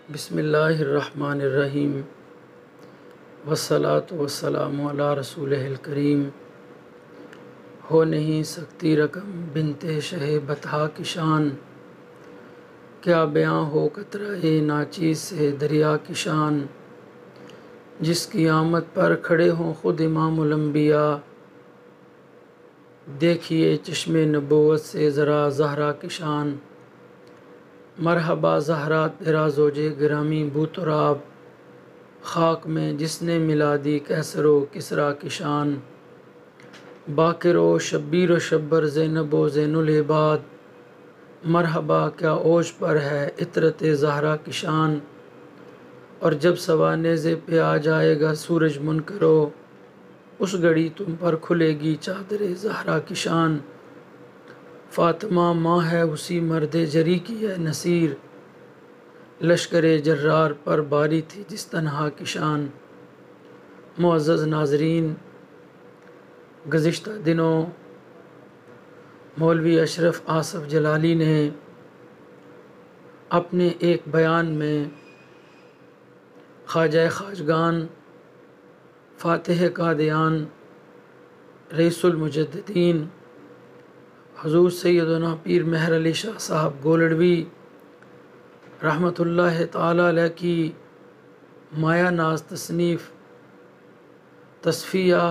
بسم اللہ الرحمن الرحیم والصلاۃ والسلام علی رسولہ الکریم۔ ہو نہیں سکتی رقم بنت شہ بطحا کی شان، کیا بیاں ہو قطرہ ناچیز سے دریا کی شان، جس کی آمد پر کھڑے ہوں خود امام الانبیاء، دیکھیے چشم نبوت سے ذرا زہرا کی شان۔ مرحبا زہرا تیرا زوج گرامی بو تراب، خاک میں جس نے ملا دی کیسر و کسریٰ کی شان۔ باکر و شبیر و شبر زینب و زین العباد، مرحبا کیا اوج پر ہے عطرت زہرا کی شان۔ اور جب سوا نیزے پہ آ جائے گا سورج منکرو، اس گھڑی تم پر کھلے گی چادر زہرا کی شان۔ فاطمہ ماں ہے اسی مرد جری کی ہے نصیر، لشکر جرار پر باری تھی جس تنہا کی شان۔ معزز ناظرین، گزشتہ دنوں مولوی اشرف آصف جلالی نے اپنے ایک بیان میں خواجہ خواجگان فاتح قادیان رئیس المجددین حضور سیدنا پیر مہر علی شاہ صاحب گولڑوی رحمۃ اللہ تعالی علیہ کی مایہ ناز تصنیف تصفیہ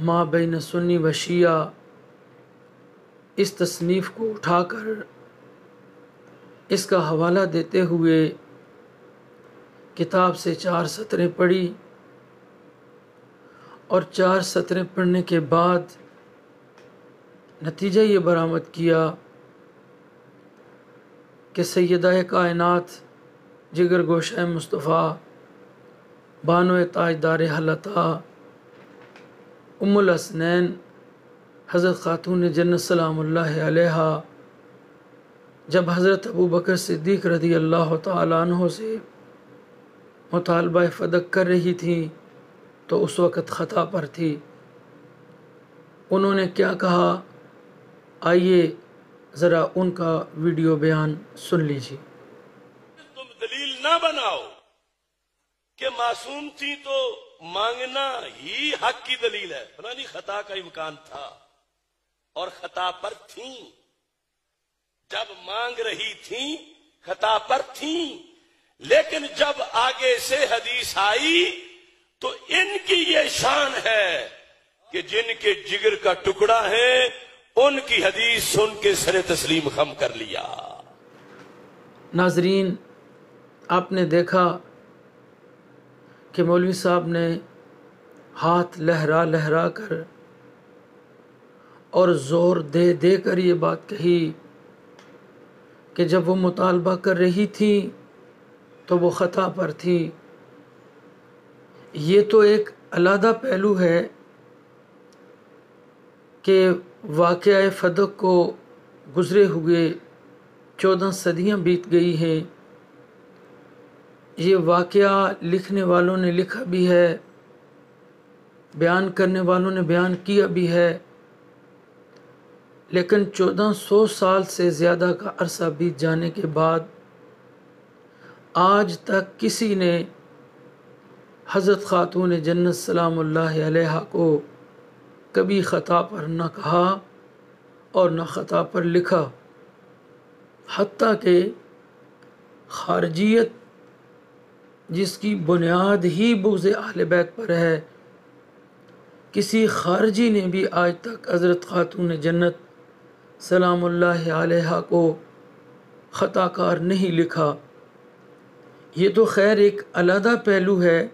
ما بین سنی و شیعہ، اس تصنیف کو اٹھا کر اس کا حوالہ دیتے ہوئے کتاب سے 4 سطریں پڑھی، اور 4 سطریں پڑھنے کے بعد نتیجہ یہ برآمد کیا کہ سیدہ کائنات جگر گوشہ مصطفیٰ بانو تاجدار حلتا ام الحسنین حضرت خاتون جنت سلام اللہ علیہا جب حضرت ابوبکر صدیق رضی اللہ تعالیٰ عنہ سے مطالبہ فدق کر رہی تھی تو اس وقت خطا پر تھی۔ انہوں نے کیا کہا، آئیے ذرا ان کا ویڈیو بیان سن لیجیے۔ تم دلیل نہ بناؤ کہ معصوم تھی تو مانگنا ہی حق کی دلیل ہے، فلانی خطا کا امکان تھا اور خطا پر تھیں، جب مانگ رہی تھیں خطا پر تھیں، لیکن جب آگے سے حدیث آئی تو ان کی یہ شان ہے کہ جن کے جگر کا ٹکڑا ہے ان کی حدیث سن کے سر تسلیم خم کر لیا۔ ناظرین، آپ نے دیکھا کہ مولوی صاحب نے ہاتھ لہرا لہرا کر اور زور دے دے کر یہ بات کہی کہ جب وہ مطالبہ کر رہی تھی تو وہ خطا پر تھی۔ یہ تو ایک علیحدہ پہلو ہے کہ واقعہ فدق کو گزرے ہوئے 14 صدیاں بیت گئی ہیں، یہ واقعہ لکھنے والوں نے لکھا بھی ہے، بیان کرنے والوں نے بیان کیا بھی ہے، لیکن 1400 سال سے زیادہ کا عرصہ بیت جانے کے بعد آج تک کسی نے حضرت خاتون جنت سلام اللہ علیہا کو کبھی خطا پر نہ کہا اور نہ خطا پر لکھا، حتیٰ کہ خارجیت جس کی بنیاد ہی بغض اہل بیت پر ہے، کسی خارجی نے بھی آج تک حضرت خاتون جنت سلام اللہ علیہا کو خطا کار نہیں لکھا۔ یہ تو خیر ایک علیحدہ پہلو ہے۔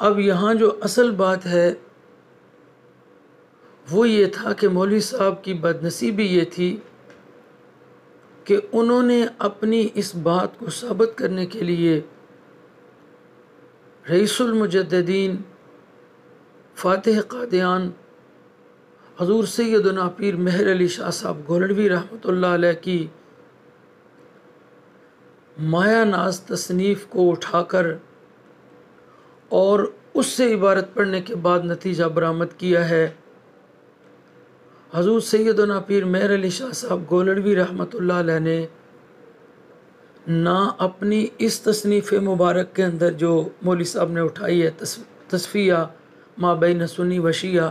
اب یہاں جو اصل بات ہے وہ یہ تھا کہ مولوی صاحب کی بدنصیبی یہ تھی کہ انہوں نے اپنی اس بات کو ثابت کرنے کے لیے رئیس المجددین فاتح قادیان حضور سیدنا پیر مہر علی شاہ صاحب گولڑوی رحمۃ اللہ علیہ کی مایہ ناز تصنیف کو اٹھا کر اور اس سے عبارت پڑھنے کے بعد نتیجہ برآمد کیا ہے۔ حضور سیدنا پیر مہر علی شاہ صاحب گولڑوی رحمۃ اللہ علیہ نے نہ اپنی اس تصنیف مبارک کے اندر جو مولوی صاحب نے اٹھائی ہے تصفیہ ما بین سنی و شیعہ،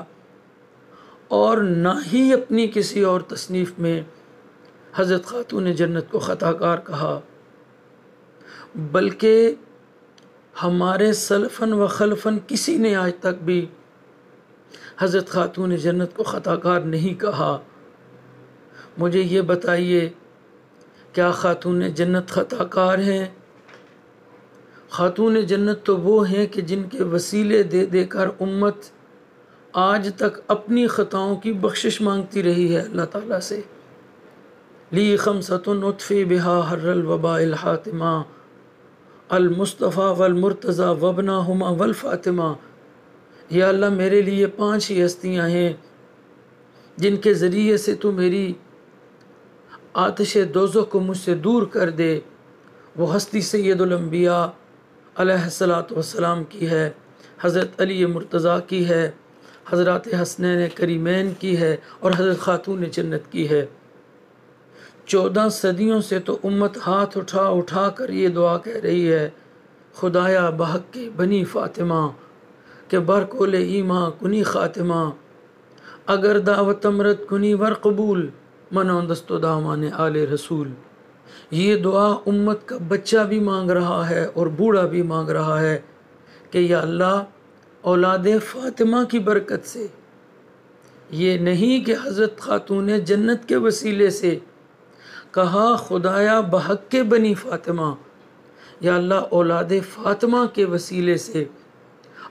اور نہ ہی اپنی کسی اور تصنیف میں حضرت خاتون جنت کو خطا کار کہا، بلکہ ہمارے سلفاً و خلفاً کسی نے آج تک بھی حضرت خاتون جنت کو خطا کار نہیں کہا۔ مجھے یہ بتائیے، کیا خاتون جنت خطا کار ہیں؟ خاتون جنت تو وہ ہیں کہ جن کے وسیلے دے دے کر امت آج تک اپنی خطاؤں کی بخشش مانگتی رہی ہے اللہ تعالیٰ سے۔ لی خمسۃ اطفی بہا حر الوباء الحاتمہ المصطفیٰ والمرتضیٰ وابناہما والفاطمہ۔ یا اللہ، میرے لیے 5 ہی ہستیاں ہیں جن کے ذریعے سے تو میری آتش دوزخ کو مجھ سے دور کر دے۔ وہ ہستی سید الانبیاء علیہ السلام کی ہے، حضرت علی مرتضیٰ کی ہے، حضرات حسنین کریمین کی ہے، اور حضرت خاتون جنت کی ہے۔ 14 صدیوں سے تو امت ہاتھ اٹھا اٹھا کر یہ دعا کہہ رہی ہے، خدایا بحق کے بنی فاطمہ کہ برکول ایماں کنی خاتمہ، اگر دعوت امرت کنی ور قبول، منون دست و دامان آل رسول۔ یہ دعا امت کا بچہ بھی مانگ رہا ہے اور بوڑھا بھی مانگ رہا ہے کہ یا اللہ، اولاد فاطمہ کی برکت سے، یہ نہیں کہ حضرت خاتون جنت کے وسیلے سے کہا، خدایا بحق کے بنی فاطمہ، یا اللہ اولاد فاطمہ کے وسیلے سے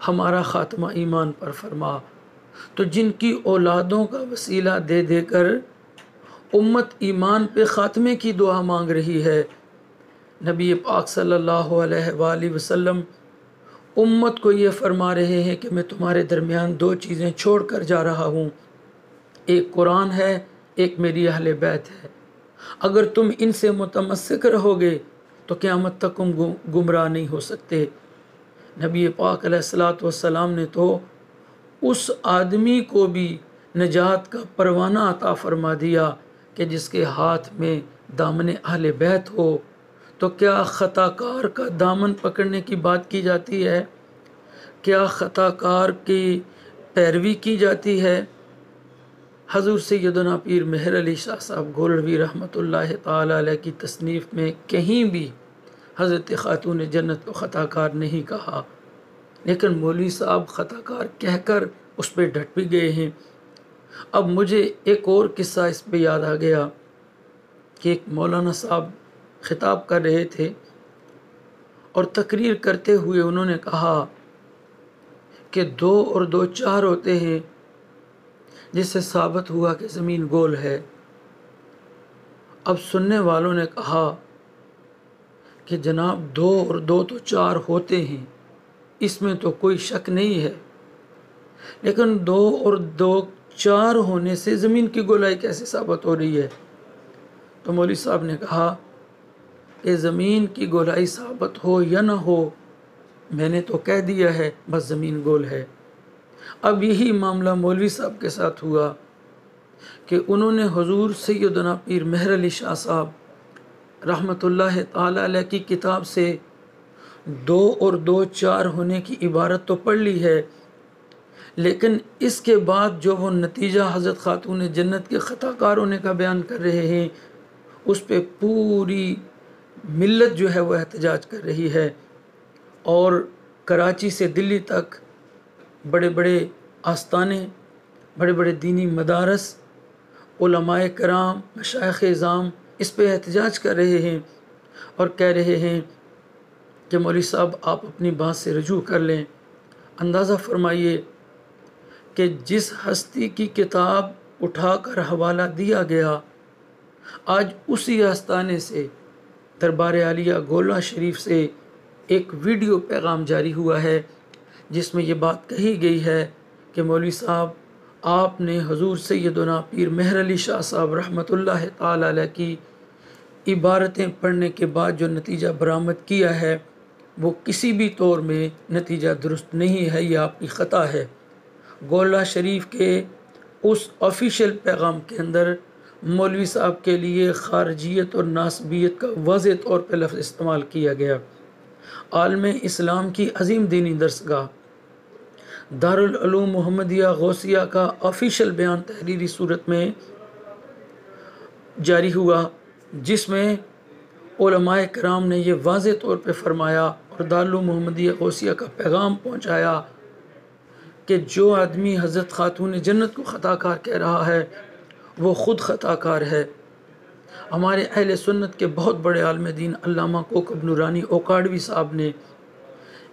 ہمارا خاتمہ ایمان پر فرما۔ تو جن کی اولادوں کا وسیلہ دے دے کر امت ایمان پہ خاتمے کی دعا مانگ رہی ہے، نبی پاک صلی اللہ علیہ وآلہ وسلم امت کو یہ فرما رہے ہیں کہ میں تمہارے درمیان 2 چیزیں چھوڑ کر جا رہا ہوں، ایک قرآن ہے، ایک میری اہل بیت ہے۔ اگر تم ان سے متمسک رہو گے تو قیامت تک تم گمراہ نہیں ہو سکتے۔ نبی پاک علیہ السلام نے تو اس آدمی کو بھی نجات کا پروانہ عطا فرما دیا کہ جس کے ہاتھ میں دامن اہل بیت ہو، تو کیا خطا کار کا دامن پکڑنے کی بات کی جاتی ہے؟ کیا خطا کار کی پیروی کی جاتی ہے؟ حضور سیدنا پیر مہر علی شاہ صاحب گولڑوی رحمۃ اللہ تعالی علیہ کی تصنیف میں کہیں بھی حضرت خاتون جنت کو خطا کار نہیں کہا، لیکن مولوی صاحب خطا کار کہہ کر اس پہ ڈٹ بھی گئے ہیں۔ اب مجھے ایک اور قصہ اس پہ یاد آ گیا کہ ایک مولانا صاحب خطاب کر رہے تھے اور تقریر کرتے ہوئے انہوں نے کہا کہ 2 اور 2 4 ہوتے ہیں، جس سے ثابت ہوا کہ زمین گول ہے۔ اب سننے والوں نے کہا کہ جناب 2 اور 2 تو 4 ہوتے ہیں، اس میں تو کوئی شک نہیں ہے، لیکن 2 اور 2 4 ہونے سے زمین کی گولائی کیسے ثابت ہو رہی ہے؟ تو مولوی صاحب نے کہا کہ زمین کی گولائی ثابت ہو یا نہ ہو، میں نے تو کہہ دیا ہے بس زمین گول ہے۔ اب یہی معاملہ مولوی صاحب کے ساتھ ہوا کہ انہوں نے حضور سیدنا پیر مہر علی شاہ صاحب رحمۃ اللہ تعالی علیہ کی کتاب سے 2 اور 2 4 ہونے کی عبارت تو پڑھ لی ہے، لیکن اس کے بعد جو وہ نتیجہ حضرت خاتون جنت کے خطا کار ہونے کا بیان کر رہے ہیں، اس پہ پوری ملت جو ہے وہ احتجاج کر رہی ہے، اور کراچی سے دلی تک بڑے بڑے آستانے، بڑے بڑے دینی مدارس، علماء کرام، مشائخ اعظام اس پہ احتجاج کر رہے ہیں اور کہہ رہے ہیں کہ مولوی صاحب آپ اپنی بات سے رجوع کر لیں۔ اندازہ فرمائیے کہ جس ہستی کی کتاب اٹھا کر حوالہ دیا گیا، آج اسی آستانے سے دربار عالیہ گولہ شریف سے ایک ویڈیو پیغام جاری ہوا ہے جس میں یہ بات کہی گئی ہے کہ مولوی صاحب آپ نے حضور سیدنا پیر مہر علی شاہ صاحب رحمۃ اللہ تعالی علیہ کی عبارتیں پڑھنے کے بعد جو نتیجہ برآمد کیا ہے وہ کسی بھی طور میں نتیجہ درست نہیں ہے، یہ آپ کی خطا ہے۔ گولہ شریف کے اس آفیشیل پیغام کے اندر مولوی صاحب کے لیے خارجیت اور ناسبیت کا واضح طور پہ لفظ استعمال کیا گیا۔ عالم اسلام کی عظیم دینی درسگاہ دارالعلوم محمدیہ غوثیہ کا آفیشیل بیان تحریری صورت میں جاری ہوا، جس میں علماء کرام نے یہ واضح طور پہ فرمایا اور دارالعلوم محمدیہ غوثیہ کا پیغام پہنچایا کہ جو آدمی حضرت خاتون جنت کو خطا کار کہہ رہا ہے وہ خود خطا کار ہے۔ ہمارے اہل سنت کے بہت بڑے عالم دین علامہ کوکب نورانی اوکاڑوی صاحب نے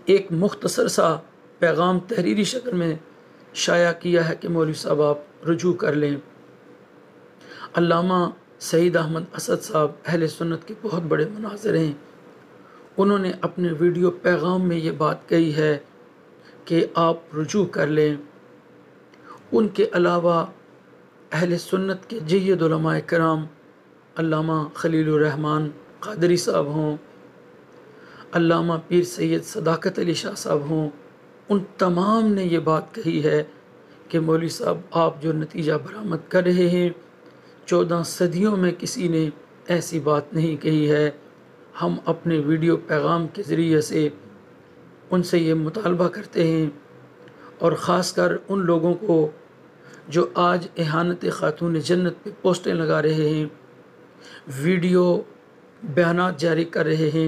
ایک مختصر سا پیغام تحریری شکل میں شائع کیا ہے کہ مولوی صاحب آپ رجوع کر لیں۔ علامہ سعید احمد اسد صاحب اہل سنت کے بہت بڑے مناظر ہیں، انہوں نے اپنے ویڈیو پیغام میں یہ بات کہی ہے کہ آپ رجوع کر لیں۔ ان کے علاوہ اہل سنت کے جید علماء کرام علامہ خلیل الرحمن قادری صاحب ہوں، علامہ پیر سید صداقت علی شاہ صاحب ہوں، ان تمام نے یہ بات کہی ہے کہ مولوی صاحب آپ جو نتیجہ برآمد کر رہے ہیں 14 صدیوں میں کسی نے ایسی بات نہیں کہی ہے۔ ہم اپنے ویڈیو پیغام کے ذریعے سے ان سے یہ مطالبہ کرتے ہیں، اور خاص کر ان لوگوں کو جو آج اہانت خاتون جنت پہ پوسٹیں لگا رہے ہیں، ویڈیو بیانات جاری کر رہے ہیں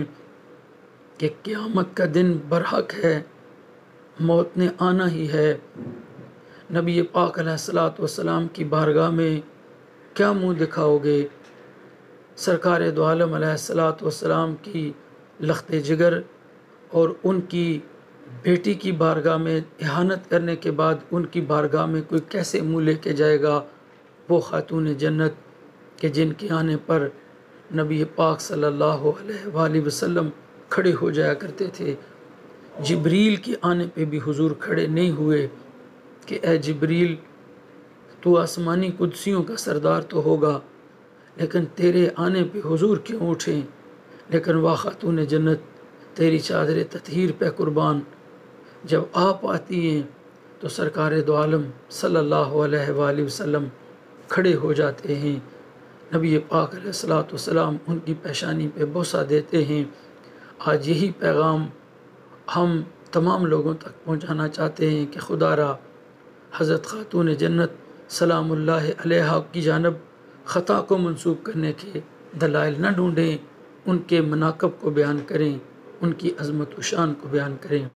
کہ قیامت کا دن برحق ہے، موت نے آنا ہی ہے، نبی پاک علیہ الصلوۃ والسلام کی بارگاہ میں کیا منہ دکھاؤ گے؟ سرکار دو عالم علیہ الصلوۃ والسلام کی لخت جگر اور ان کی بیٹی کی بارگاہ میں اہانت کرنے کے بعد ان کی بارگاہ میں کوئی کیسے منہ لے کے جائے گا؟ وہ خاتون جنت کہ جن کے آنے پر نبی پاک صلی اللہ علیہ وآلہ وسلم کھڑے ہو جایا کرتے تھے۔ جبریل کے آنے پہ بھی حضور کھڑے نہیں ہوئے کہ اے جبریل تو آسمانی قدسیوں کا سردار تو ہوگا، لیکن تیرے آنے پہ حضور کیوں اٹھیں؟ لیکن واہ خاتون جنت تیری چادر تطہیر پہ قربان، جب آپ آتی ہیں تو سرکار دو عالم صلی اللہ علیہ وآلہ وسلم کھڑے ہو جاتے ہیں، نبی پاک علیہ الصلوۃ والسلام ان کی پیشانی پہ بوسہ دیتے ہیں۔ آج یہی پیغام ہم تمام لوگوں تک پہنچانا چاہتے ہیں کہ خدا را حضرت خاتون جنت سلام اللہ علیہا کی جانب خطا کو منسوب کرنے کے دلائل نہ ڈھونڈیں، ان کے مناقب کو بیان کریں، ان کی عظمت و شان کو بیان کریں۔